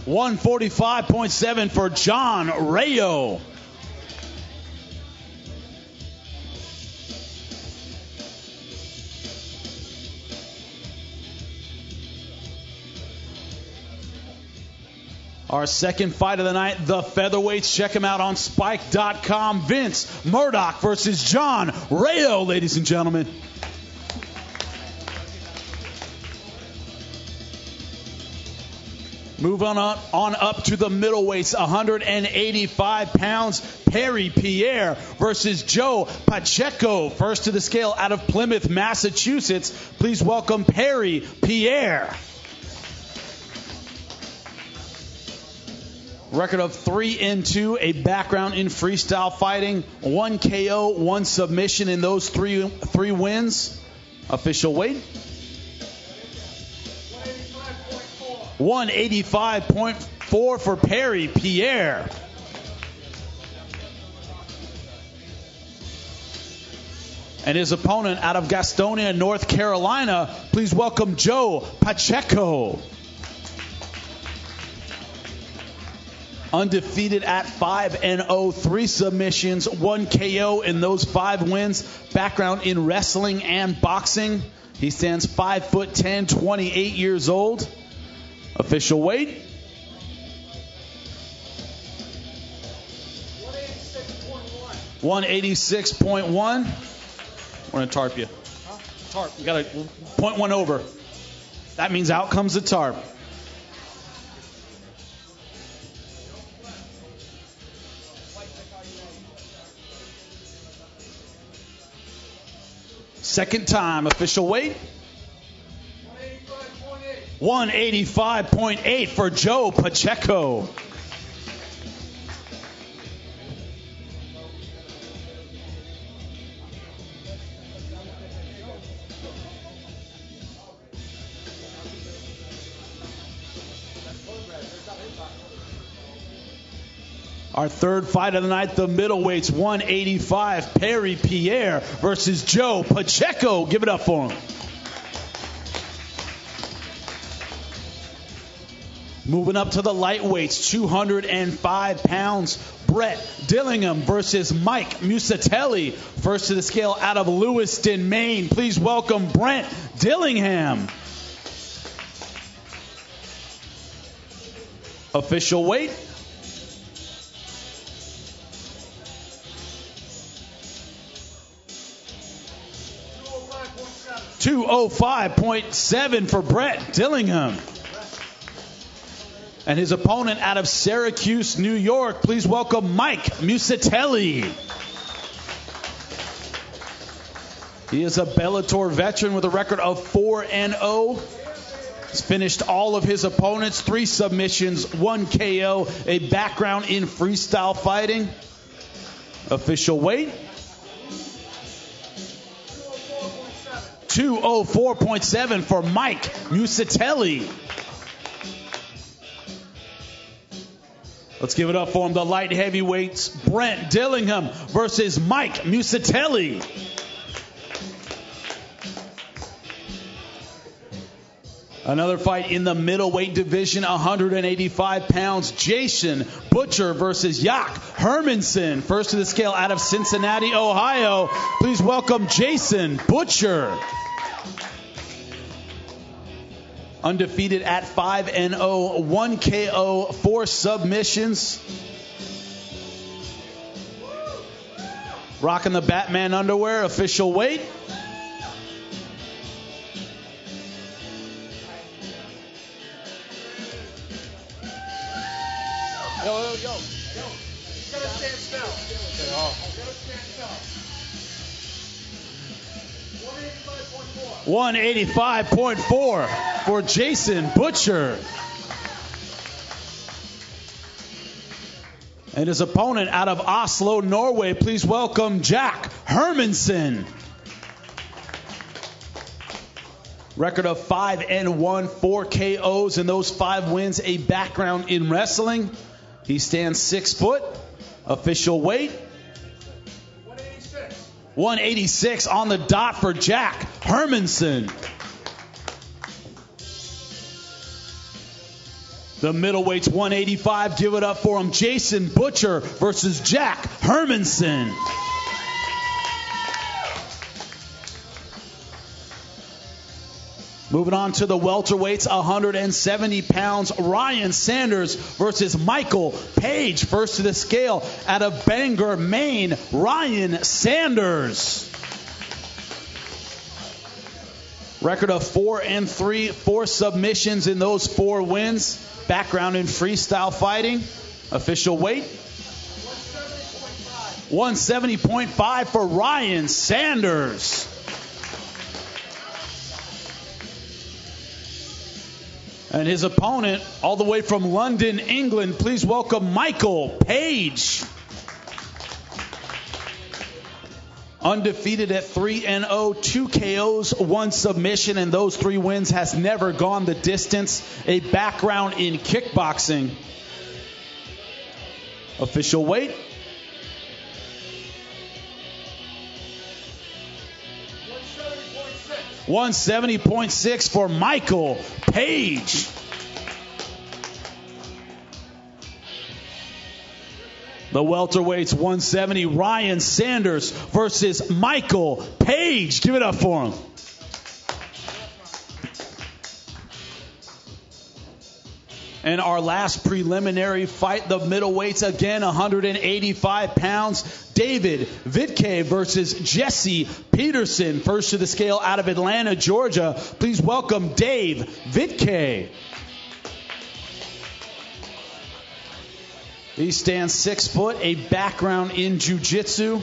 145.7 for John Rayo. Our second fight of the night, the featherweights. Check him out on Spike.com. Vince Murdoch versus John Rayo, ladies and gentlemen. Move on up to the middleweights, 185 pounds. Perry Pierre versus Joe Pacheco. First to the scale out of Plymouth, Massachusetts. Please welcome Perry Pierre. Record of 3-2, a background in freestyle fighting, 1 KO, 1 submission in those three wins. Official weight, 185.4 for Perry Pierre. And his opponent out of Gastonia, North Carolina, please welcome Joe Pacheco. Undefeated at 5-0, 3 submissions, 1 KO in those 5 wins. Background in wrestling and boxing. He stands 5'10", 28 years old. Official weight, 186.1. We're going to tarp you. Tarp. You got to point one over. That means out comes the tarp. Second time, official weight, 185.8 for Joe Pacheco. Our third fight of the night, the middleweights, 185, Perry Pierre versus Joe Pacheco. Give it up for him. Moving up to the lightweights, 205 pounds, Brett Dillingham versus Mike Musatelli. First to the scale out of Lewiston, Maine. Please welcome Brent Dillingham. Official weight, 205.7 for Brett Dillingham. And his opponent out of Syracuse, New York, please welcome Mike Musatelli. He is a Bellator veteran with a record of 4-0. He's finished all of his opponents, 3 submissions, 1 KO, a background in freestyle fighting. Official weight, 204.7 for Mike Musatelli. Let's give it up for him. The light heavyweights, Brent Dillingham versus Mike Musatelli. Another fight in the middleweight division, 185 pounds, Jason Butcher versus Jack Hermanson. First to the scale out of Cincinnati, Ohio. Please welcome Jason Butcher. Undefeated at 5-0, 1 KO, 4 submissions. Rocking the Batman underwear, official weight, 185.4 for Jason Butcher. And his opponent out of Oslo, Norway, please welcome Jack Hermanson. Record of 5-1, 4 KOs in those 5 wins, a background in wrestling. He stands 6 foot. Official weight, 186 on the dot for Jack Hermanson. The middleweights 185, give it up for him. Jason Butcher versus Jack Hermanson. Moving on to the welterweights, 170 pounds. Ryan Sanders versus Michael Page. First to the scale out of Bangor, Maine, Ryan Sanders. Record of 4-3, 4 submissions in those 4 wins. Background in freestyle fighting. Official weight 170.5 for Ryan Sanders. And his opponent, all the way from London, England, please welcome Michael Page. Undefeated at 3-0, 2 KOs, 1 submission, and those 3 wins, has never gone the distance. A background in kickboxing. Official weight 170.6 for Michael Page. The welterweights 170, Ryan Sanders versus Michael Page. Give it up for him. And our last preliminary fight, the middleweights, again 185 pounds. David Vitke versus Jesse Peterson. First to the scale out of Atlanta, Georgia. Please welcome Dave Vitke. He stands 6 foot, a background in jiu-jitsu,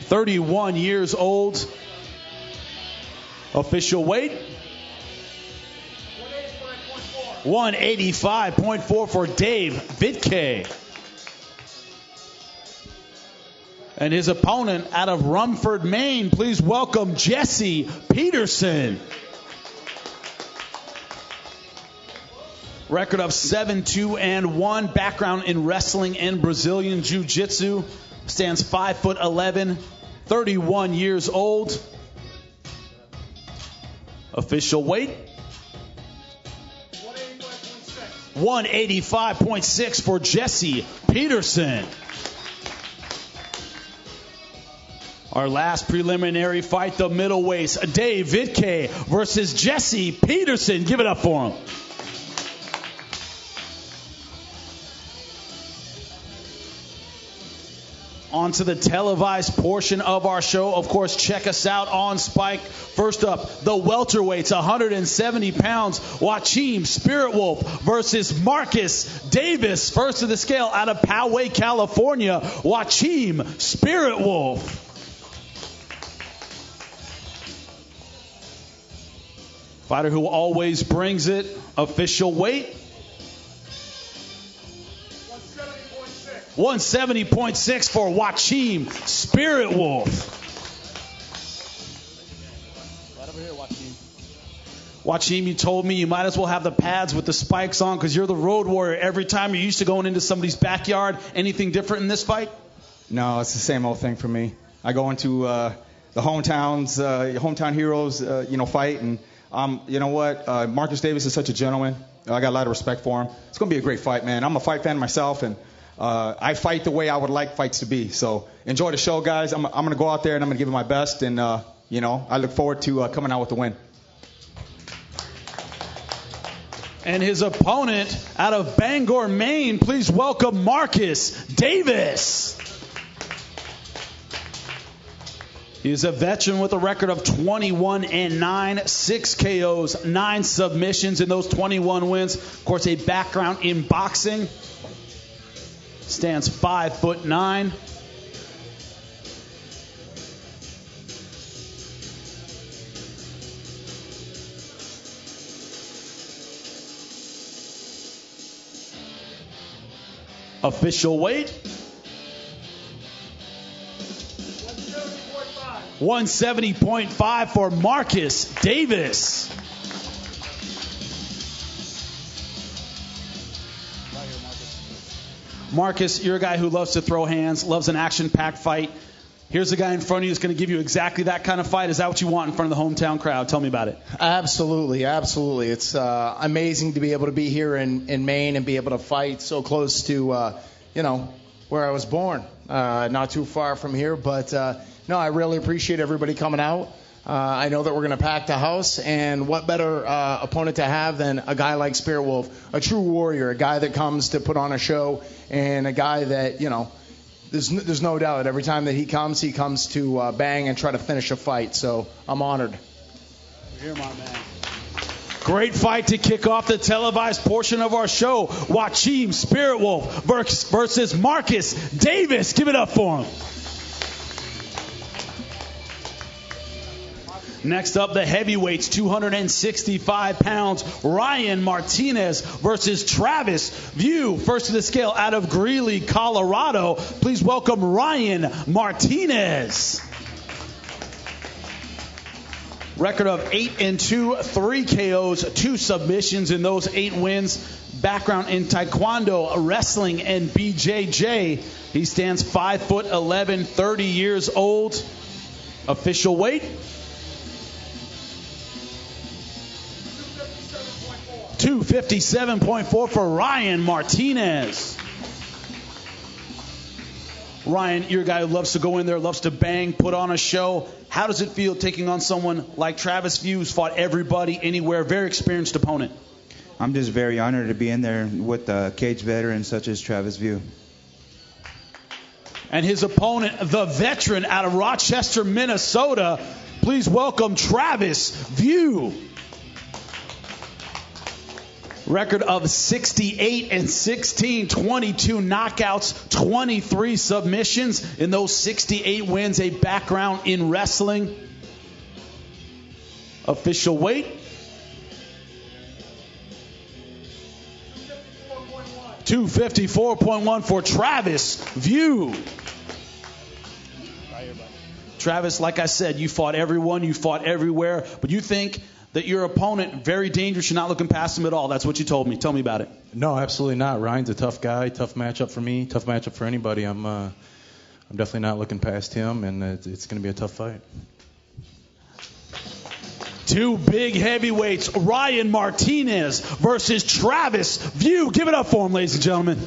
31 years old. Official weight 185.4 for Dave Vitke. And his opponent out of Rumford, Maine, please welcome Jesse Peterson. Record of 7-2-1. Background in wrestling and Brazilian Jiu-Jitsu. Stands 5'11", 31 years old. Official weight 185.6 for Jesse Peterson. Our last preliminary fight, the middleweights, Dave Vitke versus Jesse Peterson. Give it up for him. On to the televised portion of our show. Of course, check us out on Spike. First up, the welterweights, 170 pounds. Joachim Spirit Wolf versus Marcus Davis. First to the scale out of Poway, California, Joachim Spirit Wolf. Fighter who always brings it. Official weight 170.6 for Joachim Spirit Wolf. Right over here, Joachim. Joachim, you told me you might as well have the pads with the spikes on because you're the road warrior. Every time you're used to going into somebody's backyard. Anything different in this fight? No, it's the same old thing for me. I go into the hometown heroes, fight, and you know what? Marcus Davis is such a gentleman. I got a lot of respect for him. It's going to be a great fight, man. I'm a fight fan myself, and I fight the way I would like fights to be. So enjoy the show, guys. I'm going to go out there and I'm going to give it my best. And, I look forward to coming out with the win. And his opponent out of Bangor, Maine, please welcome Marcus Davis. He is a veteran with a record of 21-9, 6 KOs, 9 submissions in those 21 wins. Of course, a background in boxing. Stands 5'9". Official weight 170.5 for Marcus Davis. Marcus, you're a guy who loves to throw hands, loves an action-packed fight. Here's a guy in front of you that's going to give you exactly that kind of fight. Is that what you want in front of the hometown crowd? Tell me about it. Absolutely, absolutely. It's amazing to be able to be here in Maine and be able to fight so close to, where I was born. Not too far from here, but no, I really appreciate everybody coming out. I know that we're going to pack the house, and what better opponent to have than a guy like Spirit Wolf, a true warrior, a guy that comes to put on a show, and a guy that, there's no doubt every time that he comes to bang and try to finish a fight. So I'm honored. Here, my man. Great fight to kick off the televised portion of our show. Joachim Spirit Wolf versus Marcus Davis. Give it up for him. Next up, the heavyweights, 265 pounds, Ryan Martinez versus Travis View. First to the scale out of Greeley, Colorado. Please welcome Ryan Martinez. Record of 8-2, 3 KOs, 2 submissions in those 8 wins. Background in Taekwondo, wrestling, and BJJ. He stands 5'11", 30 years old. Official weight, 257.4 for Ryan Martinez. Ryan, you're a guy who loves to go in there, loves to bang, put on a show. How does it feel taking on someone like Travis View, who's fought everybody, anywhere, very experienced opponent? I'm just very honored to be in there with cage veterans such as Travis View. And his opponent, the veteran out of Rochester, Minnesota. Please welcome Travis View. Record of 68-16, 22 knockouts, 23 submissions. In those 68 wins, a background in wrestling. Official weight, 254.1 for Travis View. Travis, like I said, you fought everyone, you fought everywhere, but you think that your opponent, very dangerous, you're not looking past him at all. That's what you told me. Tell me about it. No, absolutely not. Ryan's a tough guy, tough matchup for me, tough matchup for anybody. I'm definitely not looking past him, and it's going to be a tough fight. 2 big heavyweights, Ryan Martinez versus Travis View. Give it up for him, ladies and gentlemen.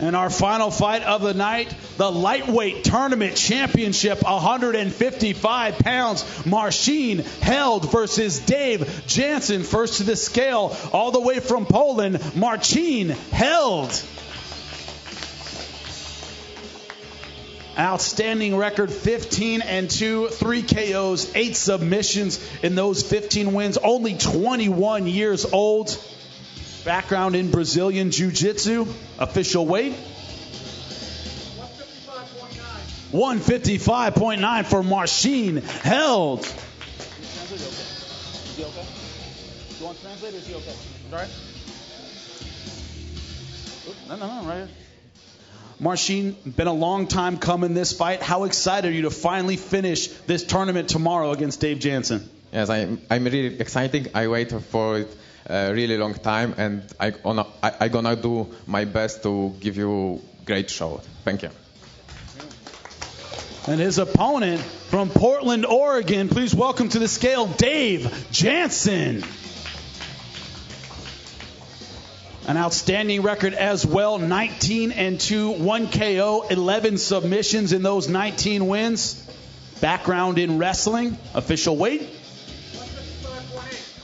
And our final fight of the night, the lightweight tournament championship, 155 pounds. Marcin Held versus Dave Jansen. First to the scale, all the way from Poland, Marcin Held. Outstanding record, 15-2, 3 KOs, 8 submissions in those 15 wins. Only 21 years old. Background in Brazilian Jiu-Jitsu. Official weight, 155.9 for Marcin Held. Is he okay? Do you want to translate or is he okay? All right? No, right here. Marcin, been a long time coming this fight. How excited are you to finally finish this tournament tomorrow against Dave Jansen? Yes, I'm really excited. I waited for it a really long time, and I gonna do my best to give you great show. Thank you. And his opponent from Portland, Oregon, please welcome to the scale, Dave Jansen. An outstanding record as well, 19-2, 1 KO, 11 submissions in those 19 wins. Background in wrestling. Official weight,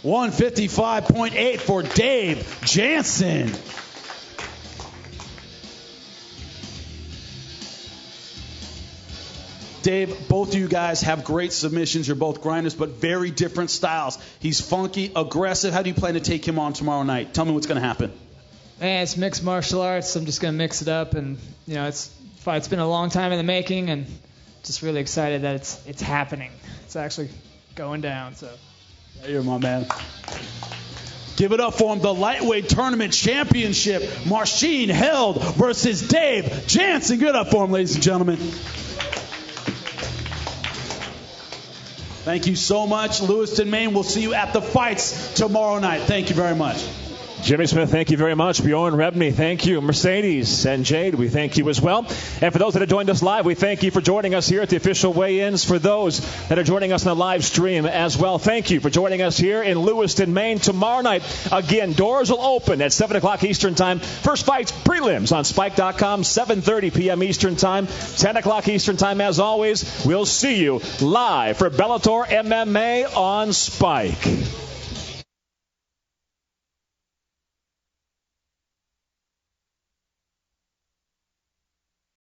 155.8 for Dave Jansen. Dave, both of you guys have great submissions. You're both grinders, but very different styles. He's funky, aggressive. How do you plan to take him on tomorrow night? Tell me what's going to happen. Man, it's mixed martial arts. I'm just going to mix it up. And, fight's been a long time in the making, and just really excited that it's happening. It's actually going down. So, yeah, you're my man. Give it up for him. The lightweight tournament championship, Marcin Held versus Dave Jansen. Give it up for him, ladies and gentlemen. Thank you so much, Lewiston, Maine. We'll see you at the fights tomorrow night. Thank you very much. Jimmy Smith, thank you very much. Bjorn Rebney, thank you. Mercedes and Jade, we thank you as well. And for those that have joined us live, we thank you for joining us here at the official weigh-ins. For those that are joining us on the live stream as well, thank you for joining us here in Lewiston, Maine. Tomorrow night, again, doors will open at 7 o'clock Eastern Time. First fights, prelims on Spike.com, 7:30 p.m. Eastern Time, 10 o'clock Eastern Time. As always, we'll see you live for Bellator MMA on Spike.